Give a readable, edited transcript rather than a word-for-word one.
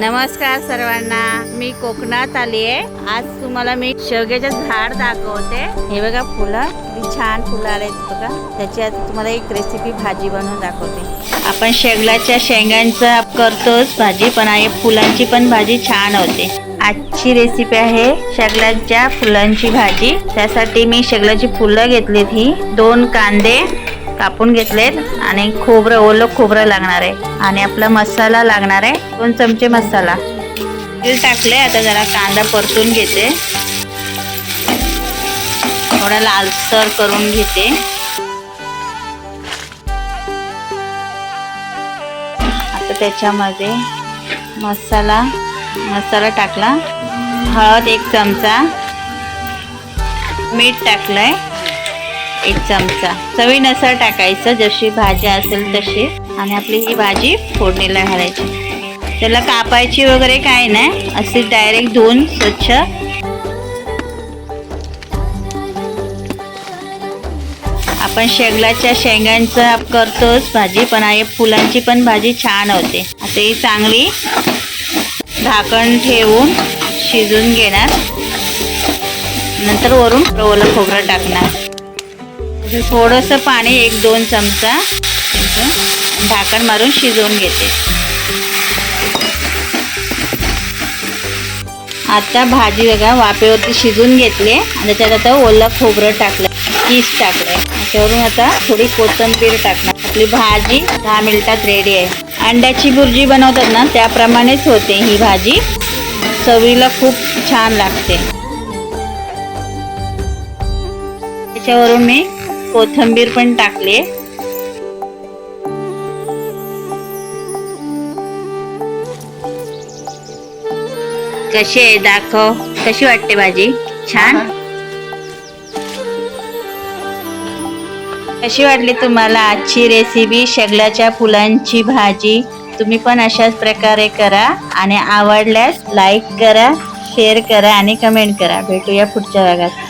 नमस्कार सर्वांना, मी कोकणात आली आहे। आज तुम्हाला मी शेवग्याचे झाड दाखवते। हे बघा फुलं, किती छान फुलं आलेत बघा। त्याची आता तुम्हाला एक रेसिपी भाजी बनवून दाखवते। आपण शेवग्याच्या शेंगांचा करतोच भाजी, पण आहे फुलांची पण भाजी छान होते। आजची रेसिपी आहे शेवग्याच्या फुलांची भाजी। त्यासाठी मी शेवग्याची फुलं घेतलीत, ही 2 कांदे कापून घेतलेत आणि खोबरं, ओलं खोबरं लागणार आहे आणि आपला मसाला लागणार आहे 2 चमचे मसाला। तेल टाकले, आता जरा कांदा परतून घेते, थोडा लालसर करून घेते। आता त्याच्यामध्ये मसाला टाकला, हळद 1 चमचा, मीठ टाकलंय 1 चमचा, चवीनुसार टाकायचं, जशी भाजी असेल तशी। आणि आपली ही भाजी फोडणीला घालायची। त्याला कापायची वगैरे काय नाही, अशी डायरेक्ट धुवून स्वच्छ। आपण शेवग्याच्या शेंगांचा करतोच भाजी, पण आहे फुलांची पण भाजी छान होते। आता ही चांगली झाकण ठेवून शिजून घेणार, नंतर वरून ओलं खोबरं टाकणार। थोडंसं पाणी 1-2 चमचा, झाकण मारून शिजवून घेते। आता भाजी बघा वाफेवरती शिजून घेतली आणि त्याच्यात आता ओलं खोबरं टाकलं, किस टाकलंय, त्याच्यावरून आता थोडी कोथिंबीर टाकणार। आपली भाजी 10 मिनिटात रेडी आहे। अंड्याची भुर्जी बनवतात ना, त्याप्रमाणेच होते ही भाजी, चवीला खूप छान लागते। त्याच्यावरून मी कोथिंबीर पण टाकली। कशी आहे दाखव, कशी वाटते भाजी? छान। कशी वाटली तुम्हाला आजची रेसिपी शेवग्याच्या फुलांची भाजी? तुम्ही पण अशाच प्रकारे करा आणि आवडल्यास लाईक करा, शेअर करा आणि कमेंट करा। भेटूया पुढच्या भागात।